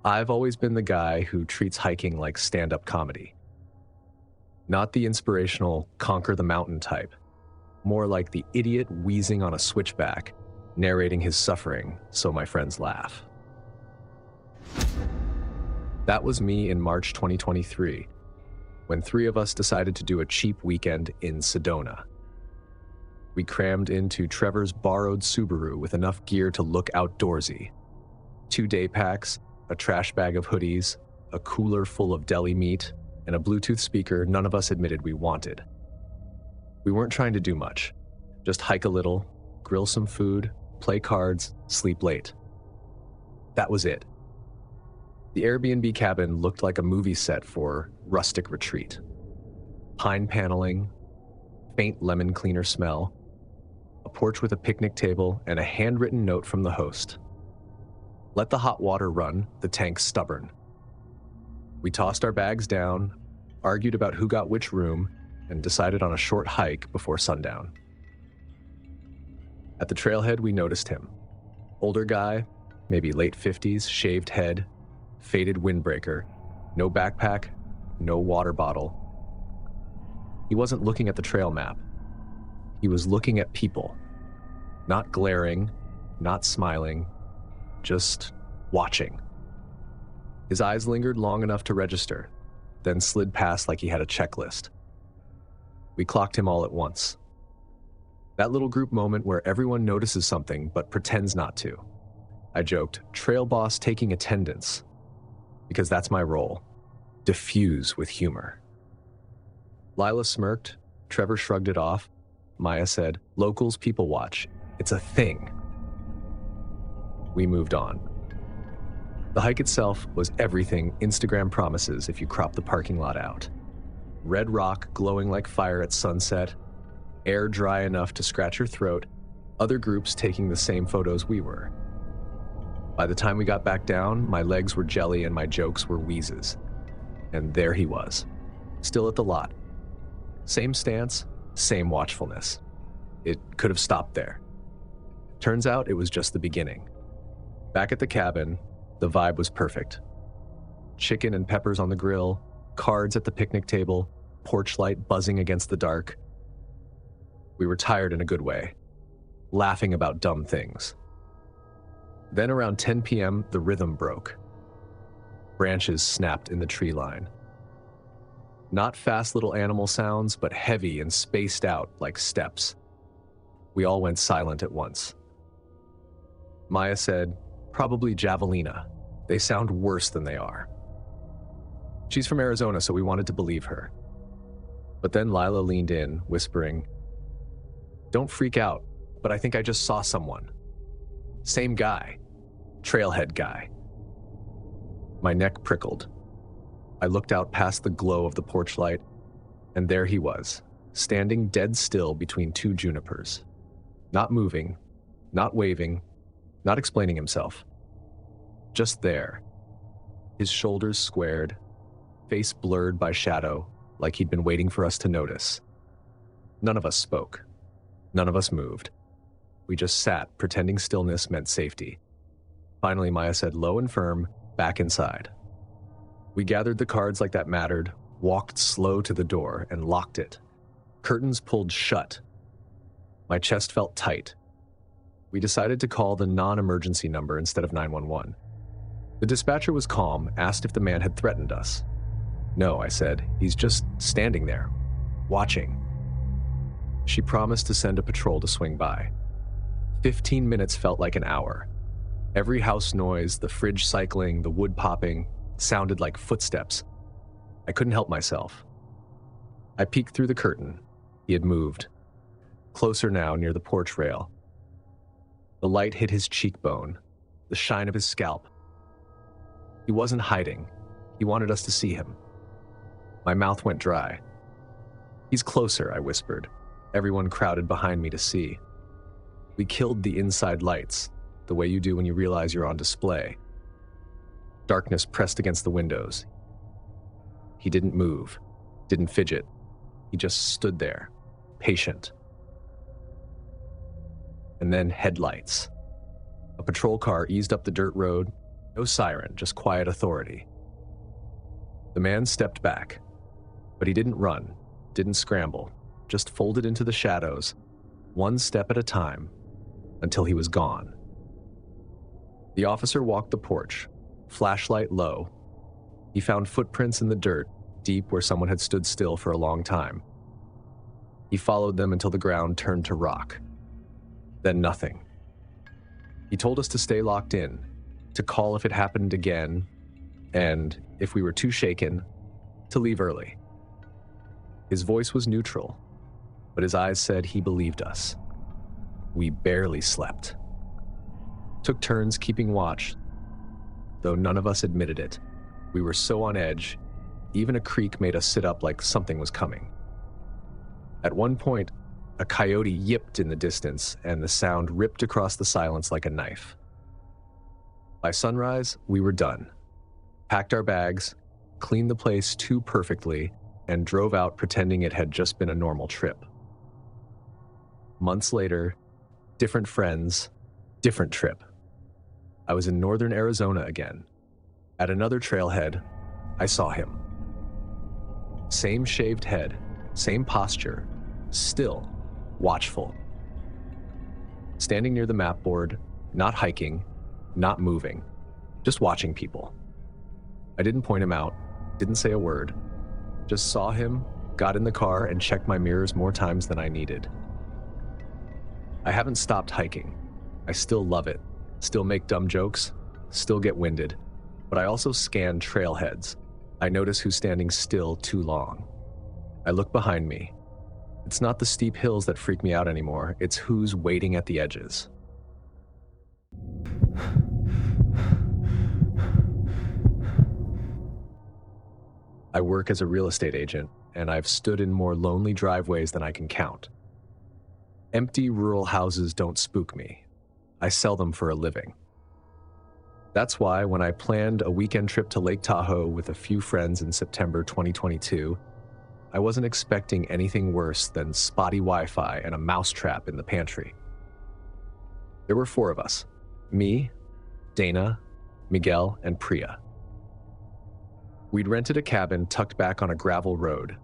I've always been the guy who treats hiking like stand-up comedy. Not the inspirational conquer the mountain type, more like the idiot wheezing on a switchback, narrating his suffering so my friends laugh. That was me in March 2023, when 3 of us decided to do a cheap weekend in Sedona. We crammed into Trevor's borrowed Subaru with enough gear to look outdoorsy. 2 day packs, a trash bag of hoodies, a cooler full of deli meat, and a Bluetooth speaker none of us admitted we wanted. We weren't trying to do much, just hike a little, grill some food, play cards, sleep late. That was it. The Airbnb cabin looked like a movie set for rustic retreat. Pine paneling, faint lemon cleaner smell, a porch with a picnic table, and a handwritten note from the host. Let the hot water run, the tank's stubborn. We tossed our bags down, argued about who got which room, and decided on a short hike before sundown. At the trailhead, we noticed him. Older guy, maybe late 50s, shaved head, faded windbreaker, no backpack, no water bottle. He wasn't looking at the trail map. He was looking at people. Not glaring, not smiling, just watching. His eyes lingered long enough to register, then slid past like he had a checklist. We clocked him all at once. That little group moment where everyone notices something but pretends not to. I joked, trail boss taking attendance, because that's my role. Diffuse with humor. Lila smirked, Trevor shrugged it off. Maya said, locals people watch. It's a thing. We moved on. The hike itself was everything Instagram promises if you crop the parking lot out. Red rock glowing like fire at sunset, air dry enough to scratch your throat, other groups taking the same photos we were. By the time we got back down, my legs were jelly and my jokes were wheezes. And there he was, still at the lot. Same stance, same watchfulness. It could have stopped there. Turns out it was just the beginning. Back at the cabin, the vibe was perfect. Chicken and peppers on the grill, cards at the picnic table, porch light buzzing against the dark. We were tired in a good way, laughing about dumb things. Then around 10 p.m., the rhythm broke. Branches snapped in the tree line. Not fast little animal sounds, but heavy and spaced out like steps. We all went silent at once. Maya said, probably javelina. They sound worse than they are. She's from Arizona, so we wanted to believe her. But then Lila leaned in, whispering, don't freak out, but I think I just saw someone. Same guy. Trailhead guy. My neck prickled. I looked out past the glow of the porch light, and there he was, standing dead still between 2 junipers. Not moving, not waving, not explaining himself. Just there. His shoulders squared, face blurred by shadow, like he'd been waiting for us to notice. None of us spoke. None of us moved. We just sat, pretending stillness meant safety. Finally, Maya said low and firm, back inside. We gathered the cards like that mattered, walked slow to the door, and locked it. Curtains pulled shut. My chest felt tight. We decided to call the non-emergency number instead of 911. The dispatcher was calm, asked if the man had threatened us. No, I said, he's just standing there, watching. She promised to send a patrol to swing by. 15 minutes felt like an hour. Every house noise, the fridge cycling, the wood popping, sounded like footsteps. I couldn't help myself. I peeked through the curtain. He had moved. Closer now, near the porch rail. The light hit his cheekbone, the shine of his scalp. He wasn't hiding. He wanted us to see him. My mouth went dry. He's closer, I whispered. Everyone crowded behind me to see. We killed the inside lights, the way you do when you realize you're on display. Darkness pressed against the windows. He didn't move, didn't fidget. He just stood there, patient. And then headlights. A patrol car eased up the dirt road, No siren, just quiet authority. The man stepped back, but he didn't run, didn't scramble, just folded into the shadows, one step at a time, until he was gone. The officer walked the porch, flashlight low. He found footprints in the dirt, deep where someone had stood still for a long time. He followed them until the ground turned to rock. Then nothing. He told us to stay locked in, to call if it happened again, and, if we were too shaken, to leave early. His voice was neutral, but his eyes said he believed us. We barely slept. Took turns keeping watch, though none of us admitted it. We were so on edge, even a creak made us sit up like something was coming. At one point, a coyote yipped in the distance, and the sound ripped across the silence like a knife. By sunrise, we were done. Packed our bags, cleaned the place too perfectly, and drove out pretending it had just been a normal trip. Months later, different friends, different trip. I was in northern Arizona again. At another trailhead, I saw him. Same shaved head, same posture, still watchful. Standing near the map board, not hiking, not moving, just watching people. I didn't point him out, didn't say a word, just saw him, got in the car, and checked my mirrors more times than I needed. I haven't stopped hiking. I still love it, still make dumb jokes, still get winded, but I also scan trailheads. I notice who's standing still too long. I look behind me. It's not the steep hills that freak me out anymore, it's who's waiting at the edges. I work as a real estate agent, and I've stood in more lonely driveways than I can count. Empty rural houses don't spook me. I sell them for a living. That's why when I planned a weekend trip to Lake Tahoe with a few friends in September 2022, I wasn't expecting anything worse than spotty Wi-Fi and a mousetrap in the pantry. There were 4 of us: me, Dana, Miguel, and Priya. We'd rented a cabin tucked back on a gravel road,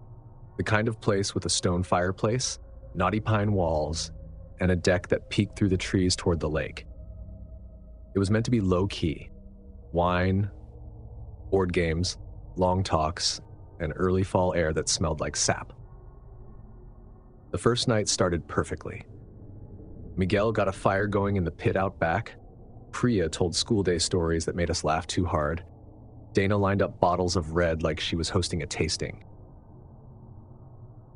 the kind of place with a stone fireplace, knotty pine walls, and a deck that peeked through the trees toward the lake. It was meant to be low-key: wine, board games, long talks, and early fall air that smelled like sap. The first night started perfectly. Miguel got a fire going in the pit out back. Priya told school day stories that made us laugh too hard. Dana lined up bottles of red like she was hosting a tasting.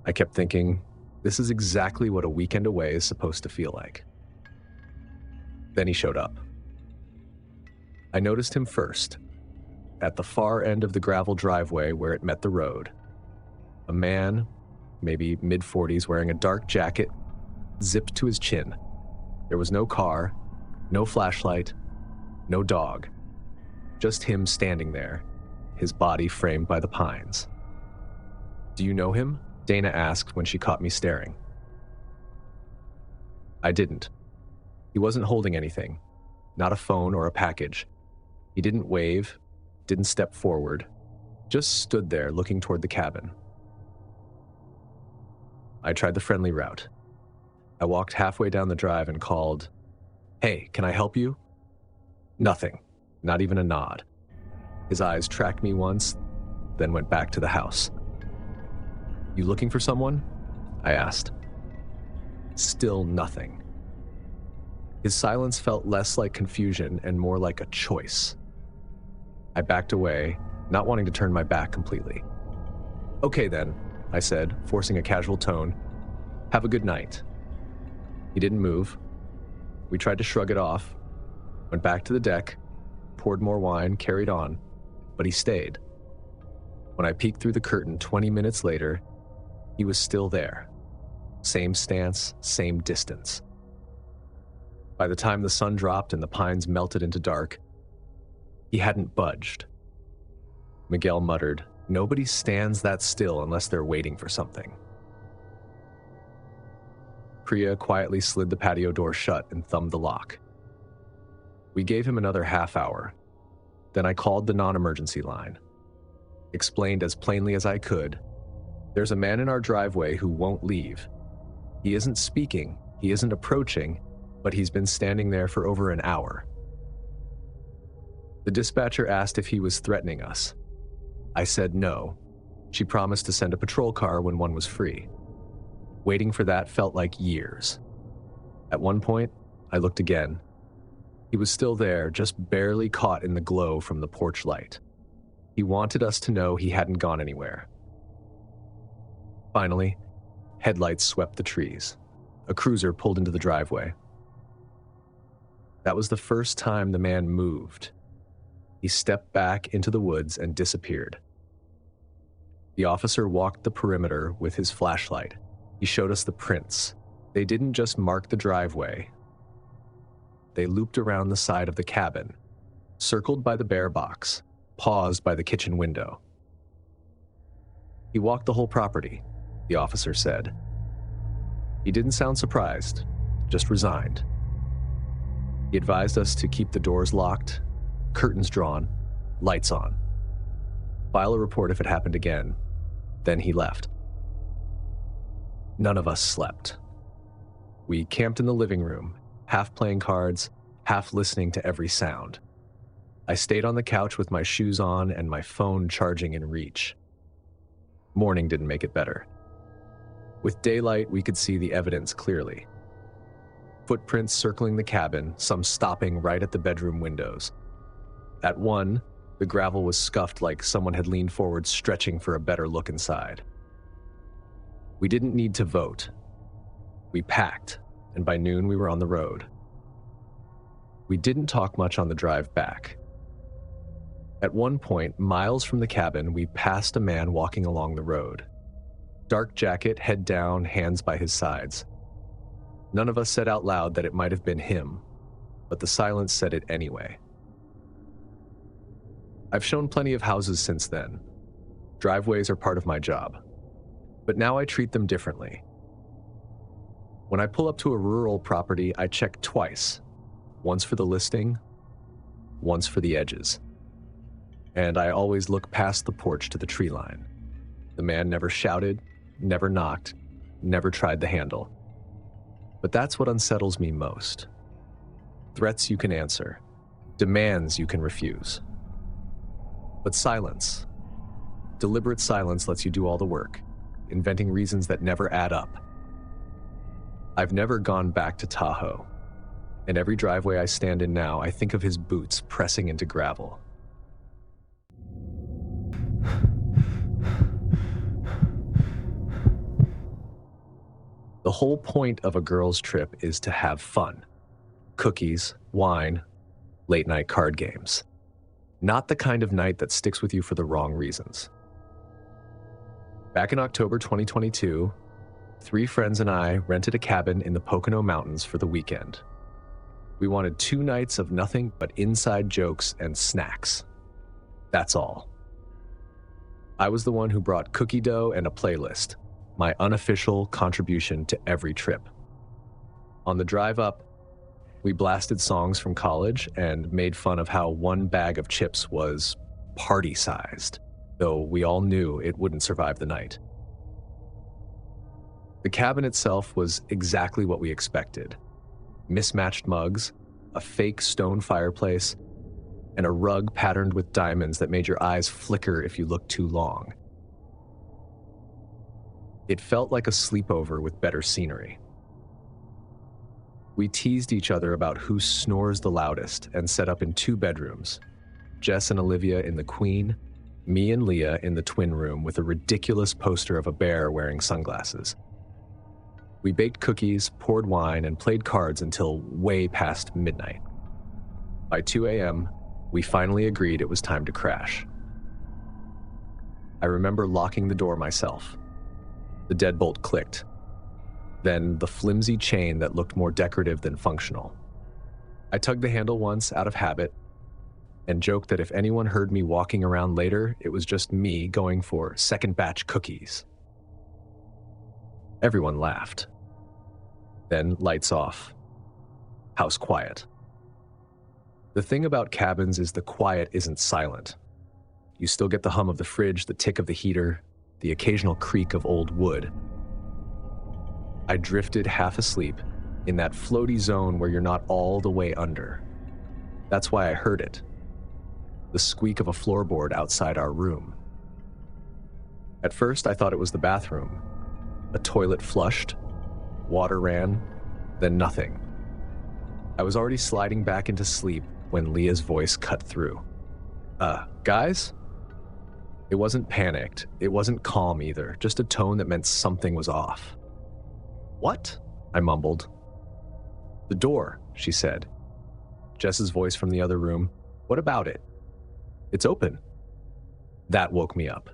I kept thinking, this is exactly what a weekend away is supposed to feel like. Then he showed up. I noticed him first, at the far end of the gravel driveway where it met the road. A man, maybe mid-40s, wearing a dark jacket, zipped to his chin. There was no car, no flashlight, no dog. Just him standing there, his body framed by the pines. "Do you know him?" Dana asked when she caught me staring. I didn't. He wasn't holding anything, not a phone or a package. He didn't wave, didn't step forward, just stood there looking toward the cabin. I tried the friendly route. I walked halfway down the drive and called, "Hey, can I help you?" Nothing, not even a nod. His eyes tracked me once, then went back to the house. "You looking for someone?" I asked. Still nothing. His silence felt less like confusion and more like a choice. I backed away, not wanting to turn my back completely. "Okay then," I said, forcing a casual tone. "Have a good night." He didn't move. We tried to shrug it off, went back to the deck, poured more wine, carried on, but he stayed. When I peeked through the curtain 20 minutes later, he was still there. Same stance, same distance. By the time the sun dropped and the pines melted into dark, he hadn't budged. Miguel muttered, "Nobody stands that still unless they're waiting for something." Priya quietly slid the patio door shut and thumbed the lock. We gave him another half hour. Then I called the non-emergency line, explained as plainly as I could, "There's a man in our driveway who won't leave. He isn't speaking, he isn't approaching, but he's been standing there for over an hour." The dispatcher asked if he was threatening us. I said no. She promised to send a patrol car when one was free. Waiting for that felt like years. At one point, I looked again. He was still there, just barely caught in the glow from the porch light. He wanted us to know he hadn't gone anywhere. Finally, headlights swept the trees. A cruiser pulled into the driveway. That was the first time the man moved. He stepped back into the woods and disappeared. The officer walked the perimeter with his flashlight. He showed us the prints. They didn't just mark the driveway. They looped around the side of the cabin, circled by the bear box, paused by the kitchen window. He walked the whole property, the officer said. He didn't sound surprised, just resigned. He advised us to keep the doors locked, curtains drawn, lights on. File a report if it happened again. Then he left. None of us slept. We camped in the living room, half playing cards, half listening to every sound. I stayed on the couch with my shoes on and my phone charging in reach. Morning didn't make it better. With daylight, we could see the evidence clearly. Footprints circling the cabin, some stopping right at the bedroom windows. At one, the gravel was scuffed like someone had leaned forward, stretching for a better look inside. We didn't need to vote. We packed, and by noon we were on the road. We didn't talk much on the drive back. At one point, miles from the cabin, we passed a man walking along the road. Dark jacket, head down, hands by his sides. None of us said out loud that it might have been him, but the silence said it anyway. I've shown plenty of houses since then. Driveways are part of my job. But now I treat them differently. When I pull up to a rural property, I check twice. Once for the listing, once for the edges. And I always look past the porch to the tree line. The man never shouted, never knocked, never tried the handle. But that's what unsettles me most. Threats you can answer, demands you can refuse. But silence, deliberate silence lets you do all the work, inventing reasons that never add up. I've never gone back to Tahoe, and every driveway I stand in now, I think of his boots pressing into gravel. The whole point of a girls' trip is to have fun. Cookies, wine, late-night card games. Not the kind of night that sticks with you for the wrong reasons. Back in October 2022, 3 friends and I rented a cabin in the Pocono Mountains for the weekend. We wanted 2 nights of nothing but inside jokes and snacks. That's all. I was the one who brought cookie dough and a playlist, my unofficial contribution to every trip. On the drive up, we blasted songs from college and made fun of how 1 bag of chips was party-sized, though we all knew it wouldn't survive the night. The cabin itself was exactly what we expected. Mismatched mugs, a fake stone fireplace, and a rug patterned with diamonds that made your eyes flicker if you looked too long. It felt like a sleepover with better scenery. We teased each other about who snores the loudest and set up in 2 bedrooms, Jess and Olivia in the queen, me and Leah in the twin room with a ridiculous poster of a bear wearing sunglasses. We baked cookies, poured wine, and played cards until way past midnight. By 2 a.m., we finally agreed it was time to crash. I remember locking the door myself. The deadbolt clicked. Then the flimsy chain that looked more decorative than functional. I tugged the handle once out of habit and joked that if anyone heard me walking around later, it was just me going for second batch cookies. Everyone laughed. Then lights off. House quiet. The thing about cabins is the quiet isn't silent. You still get the hum of the fridge, the tick of the heater, the occasional creak of old wood. I drifted half asleep in that floaty zone where you're not all the way under. That's why I heard it. The squeak of a floorboard outside our room. At first, I thought it was the bathroom. A toilet flushed, water ran, then nothing. I was already sliding back into sleep when Leah's voice cut through. Guys? It wasn't panicked. It wasn't calm either, just a tone that meant something was off. What? I mumbled. The door, she said. Jess's voice from the other room. What about it? It's open. That woke me up.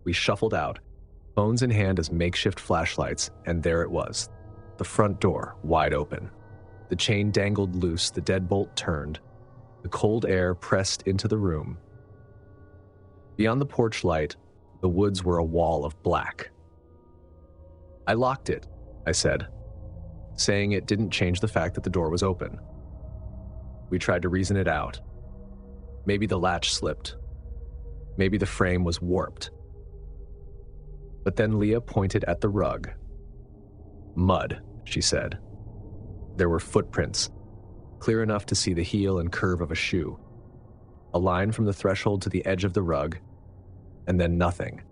We shuffled out, phones in hand as makeshift flashlights, and there it was, the front door wide open. The chain dangled loose, the deadbolt turned. The cold air pressed into the room. Beyond the porch light, the woods were a wall of black. I locked it, I said, saying it didn't change the fact that the door was open. We tried to reason it out. Maybe the latch slipped. Maybe the frame was warped. But then Leah pointed at the rug. Mud, she said. There were footprints, clear enough to see the heel and curve of a shoe. A line from the threshold to the edge of the rug, and then nothing.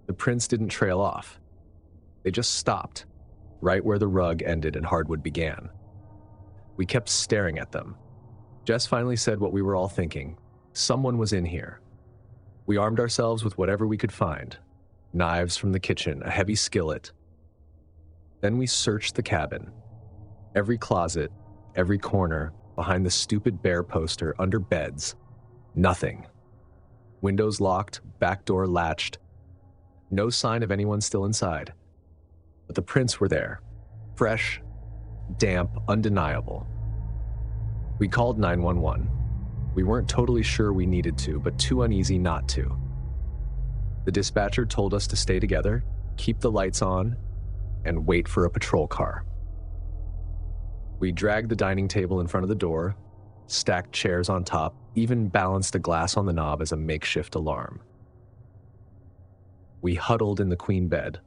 The prints didn't trail off. They just stopped, right where the rug ended and hardwood began. We kept staring at them. Jess finally said what we were all thinking. Someone was in here. We armed ourselves with whatever we could find. Knives from the kitchen, a heavy skillet. Then we searched the cabin. Every closet, every corner, behind the stupid bear poster, under beds. Nothing. Windows locked, back door latched. No sign of anyone still inside. But the prints were there. Fresh, damp, undeniable. We called 911. We weren't totally sure we needed to, but too uneasy not to. The dispatcher told us to stay together, keep the lights on, and wait for a patrol car. We dragged the dining table in front of the door, stacked chairs on top, even balanced a glass on the knob as a makeshift alarm. We huddled in the queen bed,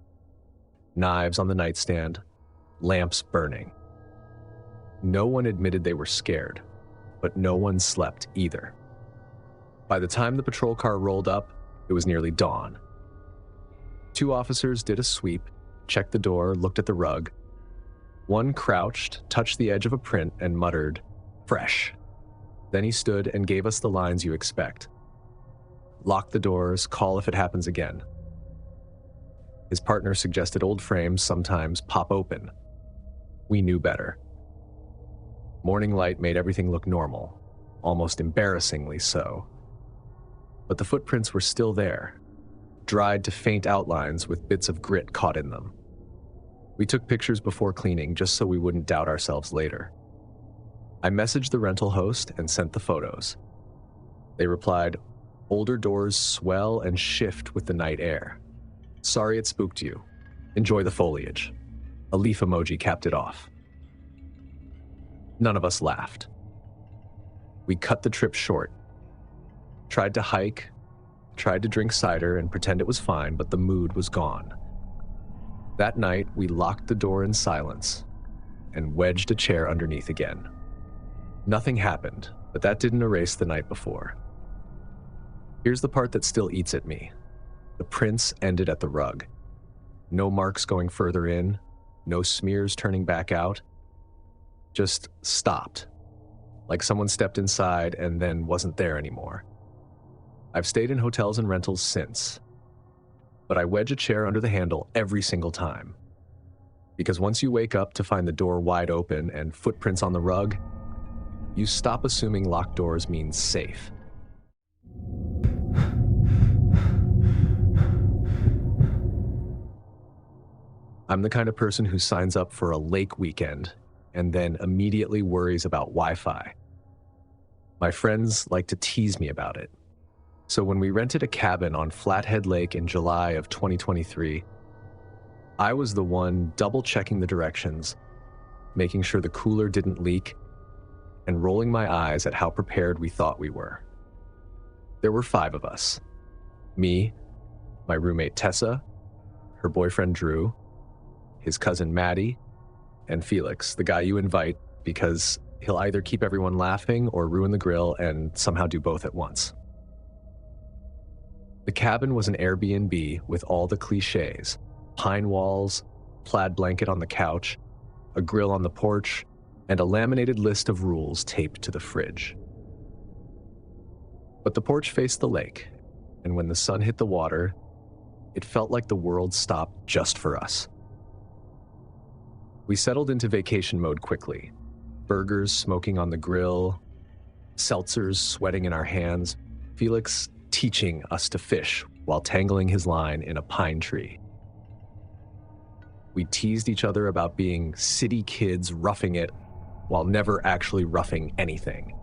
knives on the nightstand, lamps burning. No one admitted they were scared, but no one slept either. By the time the patrol car rolled up, it was nearly dawn. 2 officers did a sweep, checked the door, looked at the rug. One crouched, touched the edge of a print, and muttered, "Fresh." Then he stood and gave us the lines you expect. Lock the doors, call if it happens again. His partner suggested old frames sometimes pop open. We knew better. Morning light made everything look normal, almost embarrassingly so. But the footprints were still there, dried to faint outlines with bits of grit caught in them. We took pictures before cleaning just so we wouldn't doubt ourselves later. I messaged the rental host and sent the photos. They replied, "Older doors swell and shift with the night air. Sorry it spooked you. Enjoy the foliage." A leaf emoji capped it off. None of us laughed. We cut the trip short. Tried to hike, tried to drink cider and pretend it was fine, but the mood was gone. That night, we locked the door in silence and wedged a chair underneath again. Nothing happened, but that didn't erase the night before. Here's the part that still eats at me. The prints ended at the rug. No marks going further in, no smears turning back out. Just stopped, like someone stepped inside and then wasn't there anymore. I've stayed in hotels and rentals since, but I wedge a chair under the handle every single time. Because once you wake up to find the door wide open and footprints on the rug, you stop assuming locked doors means safe. I'm the kind of person who signs up for a lake weekend and then immediately worries about Wi-Fi. My friends like to tease me about it. So when we rented a cabin on Flathead Lake in July of 2023, I was the one double-checking the directions, making sure the cooler didn't leak, and rolling my eyes at how prepared we thought we were. There were 5 of us. Me, my roommate Tessa, her boyfriend Drew, his cousin Maddie, and Felix, the guy you invite because he'll either keep everyone laughing or ruin the grill and somehow do both at once. The cabin was an Airbnb with all the cliches: pine walls, plaid blanket on the couch, a grill on the porch, and a laminated list of rules taped to the fridge. But the porch faced the lake, and when the sun hit the water, it felt like the world stopped just for us. We settled into vacation mode quickly. Burgers smoking on the grill, seltzers sweating in our hands, Felix teaching us to fish while tangling his line in a pine tree. We teased each other about being city kids roughing it while never actually roughing anything.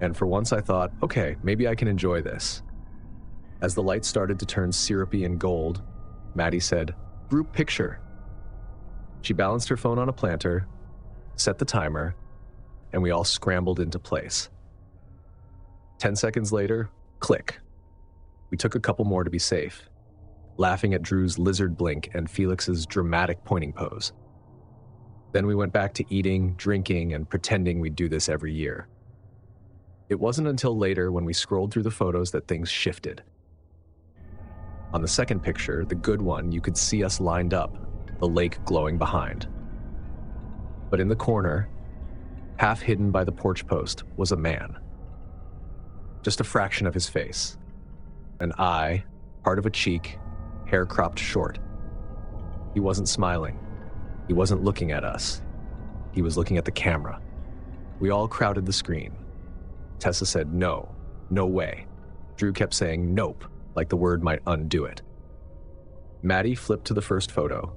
And for once I thought, okay, maybe I can enjoy this. As the lights started to turn syrupy and gold, Maddie said, "Group picture." She balanced her phone on a planter, set the timer, and we all scrambled into place. 10 seconds later, click. We took a couple more to be safe, laughing at Drew's lizard blink and Felix's dramatic pointing pose. Then we went back to eating, drinking, and pretending we'd do this every year. It wasn't until later when we scrolled through the photos that things shifted. On the second picture, the good one, you could see us lined up, the lake glowing behind. But in the corner, half hidden by the porch post, was a man. Just a fraction of his face. An eye, part of a cheek, hair cropped short. He wasn't smiling. He wasn't looking at us. He was looking at the camera. We all crowded the screen. Tessa said, "No, no way." Drew kept saying, "Nope," like the word might undo it. Maddie flipped to the first photo.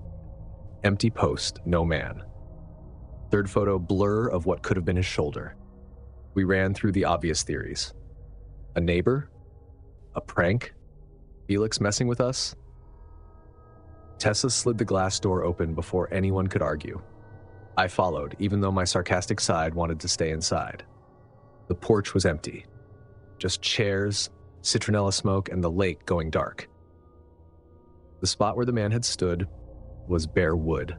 Empty post, no man. Third photo, blur of what could have been his shoulder. We ran through the obvious theories. A neighbor? A prank? Felix messing with us? Tessa slid the glass door open before anyone could argue. I followed, even though my sarcastic side wanted to stay inside. The porch was empty. Just chairs, citronella smoke, and the lake going dark. The spot where the man had stood was bare wood.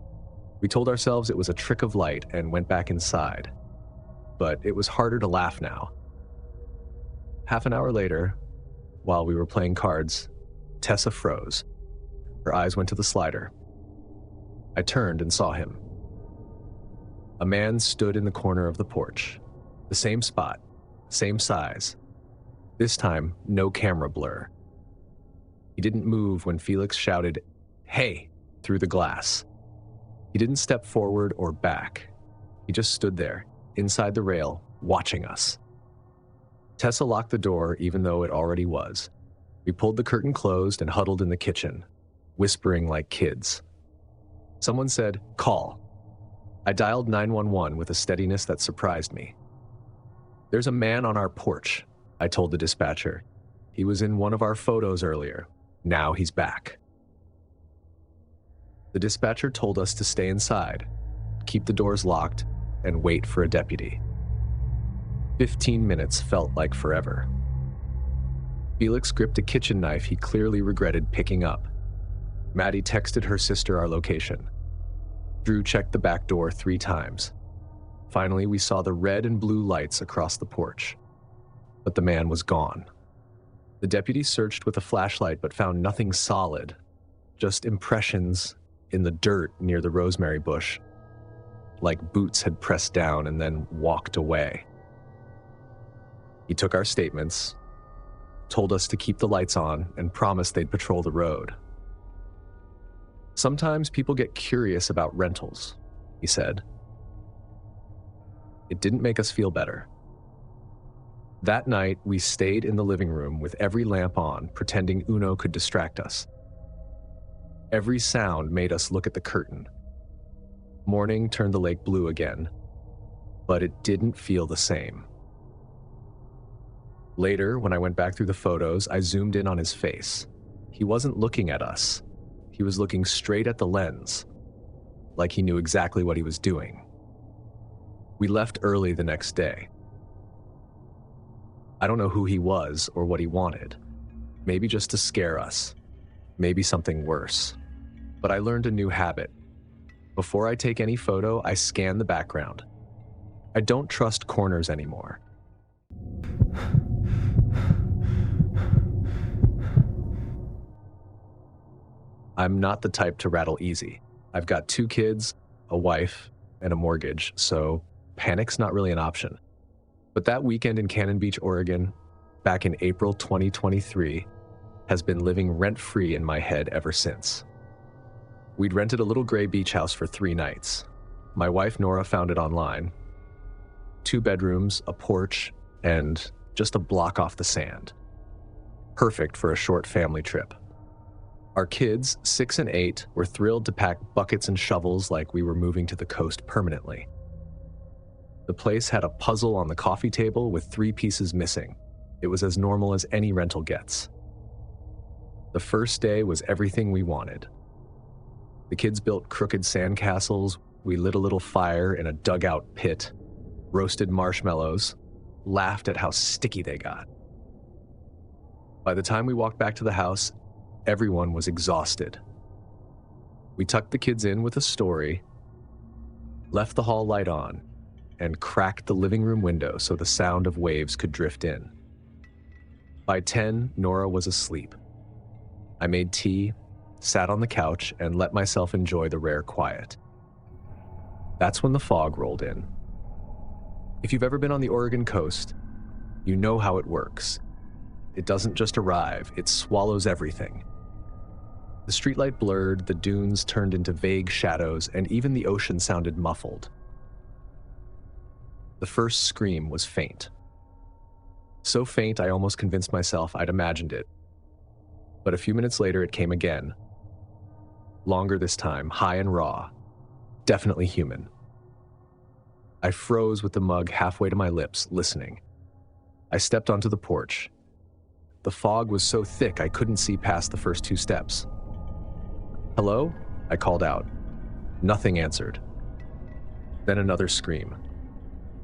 We told ourselves it was a trick of light and went back inside. But it was harder to laugh now. Half an hour later, while we were playing cards, Tessa froze. Her eyes went to the slider. I turned and saw him. A man stood in the corner of the porch. The same spot, same size. This time, no camera blur. He didn't move when Felix shouted, "Hey!" through the glass. He didn't step forward or back. He just stood there, inside the rail, watching us. Tessa locked the door even though it already was. We pulled the curtain closed and huddled in the kitchen, whispering like kids. Someone said, "Call." I dialed 911 with a steadiness that surprised me. "There's a man on our porch," I told the dispatcher. "He was in one of our photos earlier. Now he's back." The dispatcher told us to stay inside, keep the doors locked, and wait for a deputy. 15 minutes felt like forever. Felix gripped a kitchen knife he clearly regretted picking up. Maddie texted her sister our location. Drew checked the back door 3 times. Finally, we saw the red and blue lights across the porch. But the man was gone. The deputy searched with a flashlight but found nothing solid, just impressions in the dirt near the rosemary bush, like boots had pressed down and then walked away. He took our statements, told us to keep the lights on, and promised they'd patrol the road. "Sometimes people get curious about rentals," he said. It didn't make us feel better. That night, we stayed in the living room with every lamp on, pretending Uno could distract us. Every sound made us look at the curtain. Morning turned the lake blue again, but it didn't feel the same. Later, when I went back through the photos, I zoomed in on his face. He wasn't looking at us. He was looking straight at the lens, like he knew exactly what he was doing. We left early the next day. I don't know who he was or what he wanted. Maybe just to scare us. Maybe something worse. But I learned a new habit. Before I take any photo, I scan the background. I don't trust corners anymore. I'm not the type to rattle easy. I've got 2 kids, a wife, and a mortgage, so panic's not really an option. But that weekend in Cannon Beach, Oregon, back in April 2023, has been living rent-free in my head ever since. We'd rented a little gray beach house for 3 nights. My wife, Nora, found it online. 2 bedrooms, a porch, and just a block off the sand. Perfect for a short family trip. Our kids, 6 and 8, were thrilled to pack buckets and shovels like we were moving to the coast permanently. The place had a puzzle on the coffee table with 3 pieces missing. It was as normal as any rental gets. The first day was everything we wanted. The kids built crooked sandcastles, we lit a little fire in a dugout pit, roasted marshmallows, laughed at how sticky they got. By the time we walked back to the house, everyone was exhausted. We tucked the kids in with a story, left the hall light on, and cracked the living room window so the sound of waves could drift in. By 10, Nora was asleep. I made tea, sat on the couch, and let myself enjoy the rare quiet. That's when the fog rolled in. If you've ever been on the Oregon coast, you know how it works. It doesn't just arrive, it swallows everything. The streetlight blurred, the dunes turned into vague shadows, and even the ocean sounded muffled. The first scream was faint. So faint I almost convinced myself I'd imagined it. But a few minutes later it came again. Longer this time, high and raw. Definitely human. I froze with the mug halfway to my lips, listening. I stepped onto the porch. The fog was so thick I couldn't see past the first 2 steps. "Hello?" I called out. Nothing answered. Then another scream.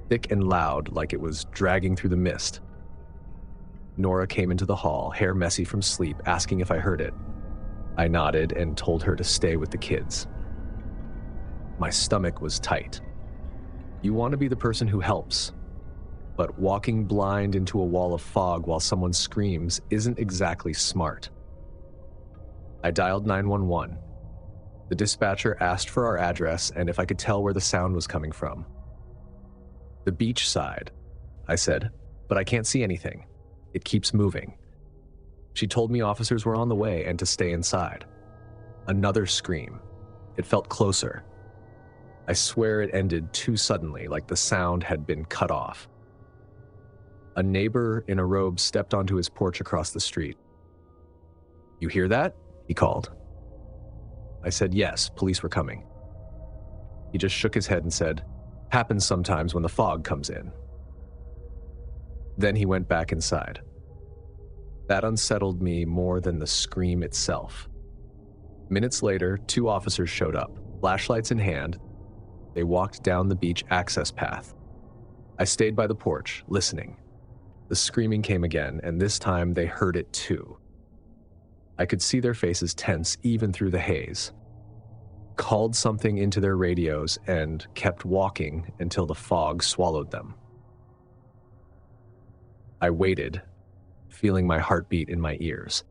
Thick and loud, like it was dragging through the mist. Nora came into the hall, hair messy from sleep, asking if I heard it. I nodded and told her to stay with the kids. My stomach was tight. You want to be the person who helps, but walking blind into a wall of fog while someone screams isn't exactly smart. I dialed 911. The dispatcher asked for our address and if I could tell where the sound was coming from. "The beach side," I said, "but I can't see anything. It keeps moving." She told me officers were on the way and to stay inside. Another scream. It felt closer. I swear it ended too suddenly, like the sound had been cut off. A neighbor in a robe stepped onto his porch across the street. "You hear that?" he called. I said yes, police were coming. He just shook his head and said, "Happens sometimes when the fog comes in." Then he went back inside. That unsettled me more than the scream itself. Minutes later, 2 officers showed up, flashlights in hand. They walked down the beach access path. I stayed by the porch, listening. The screaming came again, and this time they heard it too. I could see their faces tense even through the haze. Called something into their radios and kept walking until the fog swallowed them. I waited, feeling my heartbeat in my ears.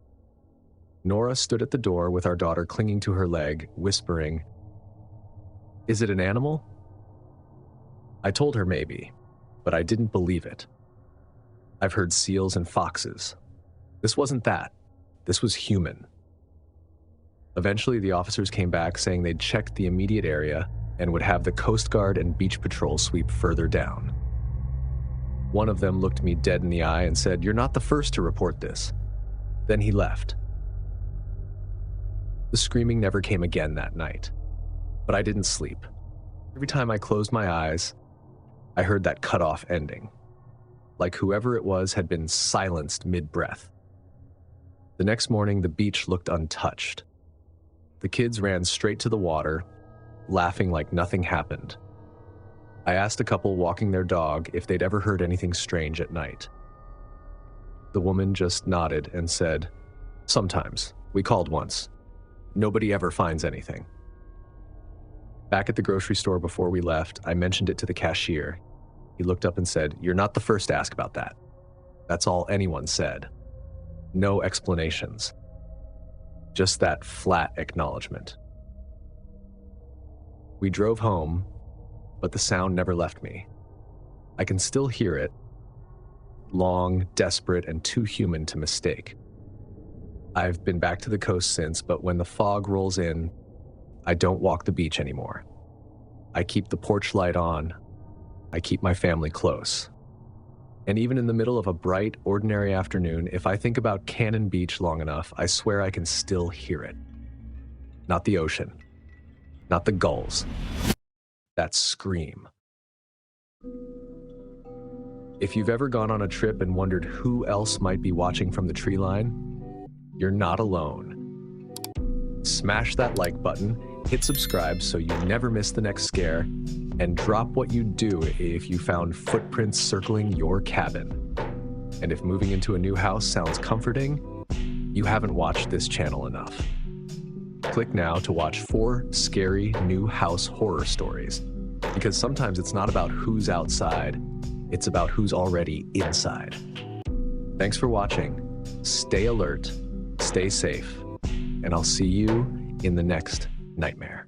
Nora stood at the door with our daughter clinging to her leg, whispering, "Is it an animal?" I told her maybe, but I didn't believe it. I've heard seals and foxes. This wasn't that. This was human. Eventually, the officers came back saying they'd checked the immediate area and would have the Coast Guard and Beach Patrol sweep further down. One of them looked me dead in the eye and said, "You're not the first to report this." Then he left. The screaming never came again that night, but I didn't sleep. Every time I closed my eyes, I heard that cut-off ending, like whoever it was had been silenced mid-breath. The next morning, the beach looked untouched. The kids ran straight to the water, laughing like nothing happened. I asked a couple walking their dog if they'd ever heard anything strange at night. The woman just nodded and said, "Sometimes. We called once. Nobody ever finds anything." Back at the grocery store before we left, I mentioned it to the cashier. He looked up and said, "You're not the first to ask about that. That's all anyone said. No explanations. Just that flat acknowledgement." We drove home, but the sound never left me. I can still hear it. Long, desperate, and too human to mistake. I've been back to the coast since, but when the fog rolls in, I don't walk the beach anymore. I keep the porch light on. I keep my family close. And even in the middle of a bright, ordinary afternoon, if I think about Cannon Beach long enough, I swear I can still hear it. Not the ocean. Not the gulls. That scream. If you've ever gone on a trip and wondered who else might be watching from the tree line, you're not alone. Smash that like button, hit subscribe so you never miss the next scare, and drop what you'd do if you found footprints circling your cabin. And if moving into a new house sounds comforting, you haven't watched this channel enough. Click now to watch 4 scary new house horror stories, because sometimes it's not about who's outside, it's about who's already inside. Thanks for watching. Stay alert, stay safe, and I'll see you in the next nightmare.